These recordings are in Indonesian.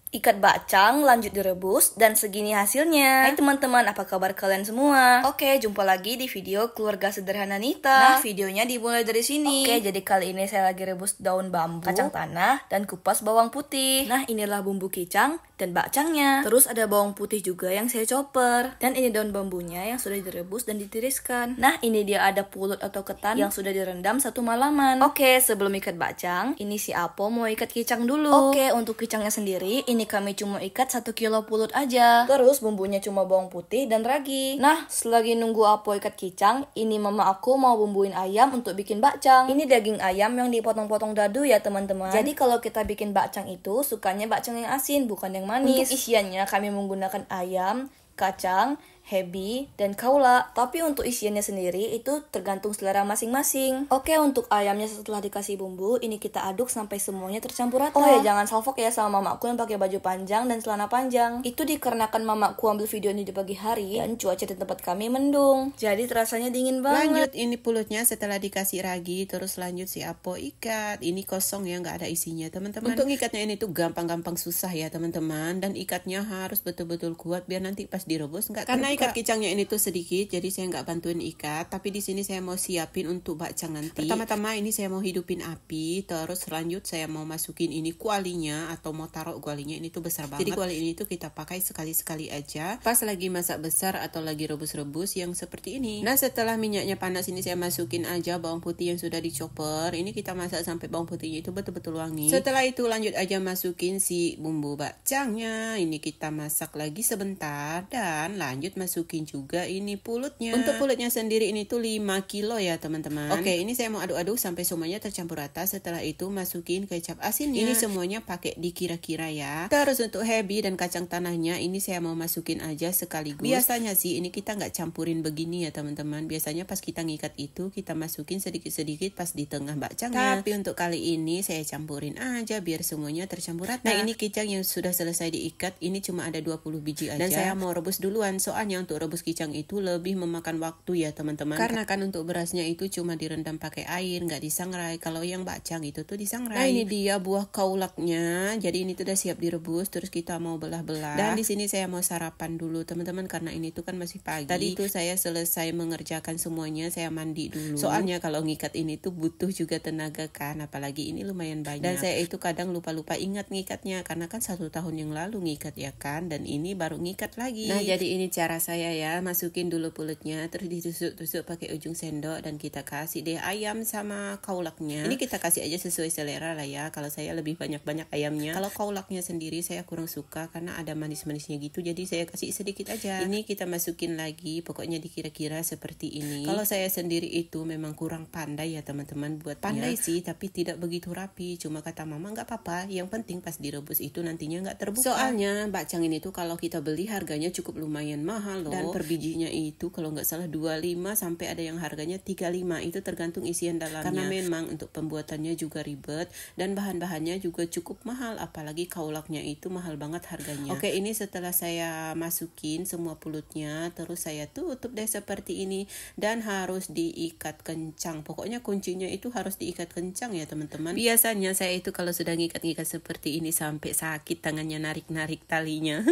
Ikat bacang, lanjut direbus, dan segini hasilnya. Hai teman-teman, apa kabar kalian semua? Oke, jumpa lagi di video Keluarga Sederhana Nita. Nah, videonya dimulai dari sini. Oke, jadi kali ini saya lagi rebus daun bambu, kacang tanah, dan kupas bawang putih. Nah, inilah bumbu kicang dan bacangnya. Terus ada bawang putih juga yang saya chopper. Dan ini daun bambunya yang sudah direbus dan ditiriskan. Nah, ini dia ada pulut atau ketan yang sudah direndam 1 malaman. Oke, sebelum ikat bacang, ini si Apo mau ikat kicang dulu. Oke, untuk kicangnya sendiri, ini kami cuma ikat 1 kilo pulut aja. Terus bumbunya cuma bawang putih dan ragi. Nah, selagi nunggu Apo ikat kicang, ini mama aku mau bumbuin ayam untuk bikin bacang. Ini daging ayam yang dipotong-potong dadu ya teman-teman. Jadi kalau kita bikin bacang itu, sukanya bacang yang asin, bukan yang manis. Untuk isiannya kami menggunakan ayam, kacang, hebi, dan kaula. Tapi untuk isiannya sendiri itu tergantung selera masing-masing. Oke, untuk ayamnya setelah dikasih bumbu, ini kita aduk sampai semuanya tercampur rata. Oh ya, jangan salfok ya sama mamaku yang pakai baju panjang dan celana panjang. Itu dikarenakan mamaku ambil video ini di pagi hari dan cuaca di tempat kami mendung. Jadi terasanya dingin banget. Lanjut, ini pulutnya setelah dikasih ragi, terus lanjut si Apo ikat. Ini kosong ya, nggak ada isinya teman-teman. Untuk ikatnya ini tuh gampang-gampang susah ya teman-teman. Dan ikatnya harus betul-betul kuat biar nanti pas direbus nggak terbuka. Ikat kicangnya ini tuh sedikit, jadi saya nggak bantuin ikat. Tapi di sini saya mau siapin untuk bacang nanti. Pertama-tama ini saya mau hidupin api, terus lanjut saya mau masukin ini kualinya atau mau taruh kualinya. Ini tuh besar banget. Jadi kuali ini tuh kita pakai sekali-sekali aja. Pas lagi masak besar atau lagi rebus-rebus yang seperti ini. Nah, setelah minyaknya panas ini saya masukin aja bawang putih yang sudah dicoper. Ini kita masak sampai bawang putihnya itu betul-betul wangi. Setelah itu lanjut aja masukin si bumbu bacangnya. Ini kita masak lagi sebentar dan lanjut masukin juga ini pulutnya. Untuk pulutnya sendiri ini tuh 5 kilo ya teman-teman. Oke, ini saya mau aduk-aduk sampai semuanya tercampur rata. Setelah itu masukin kecap asinnya. Ini semuanya pakai dikira-kira ya. Terus untuk hebi dan kacang tanahnya ini saya mau masukin aja sekaligus. Biasanya sih ini kita nggak campurin begini ya teman-teman. Biasanya pas kita ngikat itu kita masukin sedikit-sedikit pas di tengah bacangnya. Tapi untuk kali ini saya campurin aja biar semuanya tercampur rata. Nah, ini kicang yang sudah selesai diikat ini cuma ada 20 biji aja. Dan saya mau rebus duluan soalnya untuk rebus kicang itu lebih memakan waktu ya teman-teman. Karena kan untuk berasnya itu cuma direndam pakai air, nggak disangrai. Kalau yang bacang itu tuh disangrai. Nah, ini dia buah kaulaknya. Jadi ini tuh udah siap direbus. Terus kita mau belah-belah. Dan di sini saya mau sarapan dulu teman-teman karena ini tuh kan masih pagi. Tadi itu saya selesai mengerjakan semuanya, saya mandi dulu. Soalnya kalau ngikat ini tuh butuh juga tenaga kan. Apalagi ini lumayan banyak. Dan saya itu kadang lupa-lupa ingat ngikatnya karena kan 1 tahun yang lalu ngikat ya kan. Dan ini baru ngikat lagi. Nah, jadi ini cara saya ya, masukin dulu pulutnya terus ditusuk-tusuk pakai ujung sendok dan kita kasih deh ayam sama kaulaknya. Ini kita kasih aja sesuai selera lah ya. Kalau saya lebih banyak-banyak ayamnya. Kalau kaulaknya sendiri saya kurang suka karena ada manis-manisnya gitu, jadi saya kasih sedikit aja. Ini kita masukin lagi, pokoknya dikira-kira seperti ini. Kalau saya sendiri itu memang kurang pandai ya teman-teman buat pandai sih, tapi tidak begitu rapi. Cuma kata mama nggak apa-apa, yang penting pas direbus itu nantinya nggak terbuka. Soalnya bacang ini tuh kalau kita beli harganya cukup lumayan mahal loh. Dan per bijinya itu kalau nggak salah 25 sampai ada yang harganya 35, itu tergantung isian dalamnya. Karena memang untuk pembuatannya juga ribet dan bahan-bahannya juga cukup mahal, apalagi kaulaknya itu mahal banget harganya. Oke, ini setelah saya masukin semua pulutnya, terus saya tutup deh seperti ini dan harus diikat kencang. Pokoknya kuncinya itu harus diikat kencang ya teman-teman. Biasanya saya itu kalau sudah ngikat-ngikat seperti ini sampai sakit tangannya narik-narik talinya.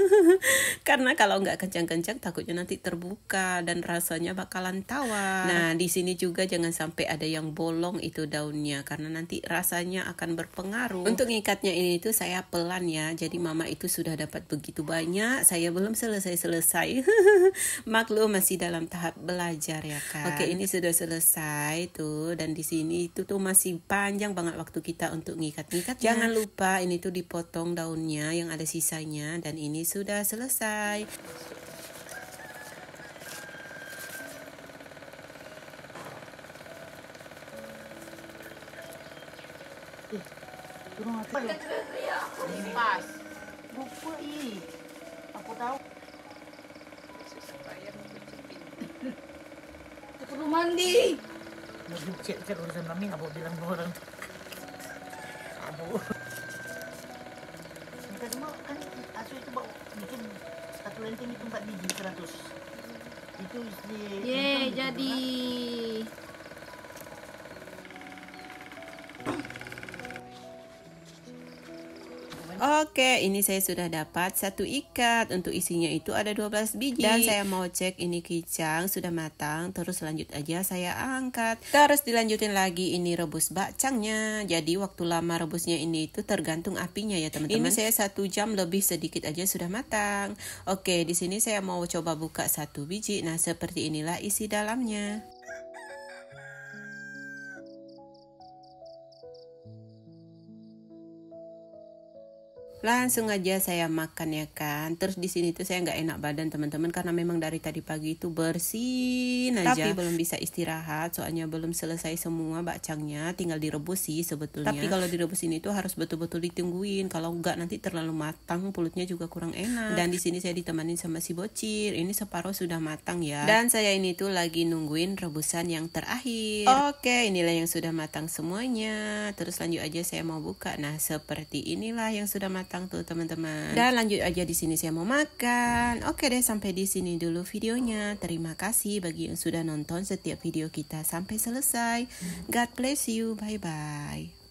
Karena kalau nggak kencang-kencang takutnya nanti terbuka dan rasanya bakalan tawar. Nah, di sini juga jangan sampai ada yang bolong itu daunnya karena nanti rasanya akan berpengaruh. Untuk ngikatnya ini tuh saya pelan ya. Jadi mama itu sudah dapat begitu banyak, saya belum selesai-selesai. Maklum masih dalam tahap belajar ya kan. Oke, ini sudah selesai tuh dan di sini itu tuh masih panjang banget waktu kita untuk ngikat-ngikat. Jangan lupa ini tuh dipotong daunnya yang ada sisanya dan ini sudah selesai. Turun apa ya? Ini pas. Lupa aku tahu. Perlu mandi. Mau cek urusan mami nggak mau bilang orang. Abu. Kita cuma kan asu itu bawa bikin 1 lenteng itu 4 biji 100. Itu istri. Ye, jadi. Oke, ini saya sudah dapat 1 ikat. Untuk isinya itu ada 12 biji. Dan saya mau cek ini kicang sudah matang. Terus lanjut aja saya angkat. Terus dilanjutin lagi ini rebus bakcangnya. Jadi waktu lama rebusnya ini itu tergantung apinya ya teman-teman. Ini saya 1 jam lebih sedikit aja sudah matang. Oke, di sini saya mau coba buka 1 biji. Nah, seperti inilah isi dalamnya. Langsung aja saya makan ya kan. Terus di sini tuh saya nggak enak badan teman-teman karena memang dari tadi pagi itu bersin aja. Tapi belum bisa istirahat soalnya belum selesai semua bakcangnya, tinggal direbus sih sebetulnya. Tapi kalau direbus ini tuh harus betul-betul ditungguin. Kalau nggak nanti terlalu matang, mulutnya juga kurang enak. Dan di sini saya ditemani sama si bocil. Ini separuh sudah matang ya. Dan saya ini tuh lagi nungguin rebusan yang terakhir. Oke, inilah yang sudah matang semuanya. Terus lanjut aja saya mau buka. Nah, seperti inilah yang sudah matang tuh teman-teman. Dan lanjut aja di sini saya mau makan. Oke deh, sampai di sini dulu videonya. Terima kasih bagi yang sudah nonton setiap video kita sampai selesai. God bless you. Bye bye.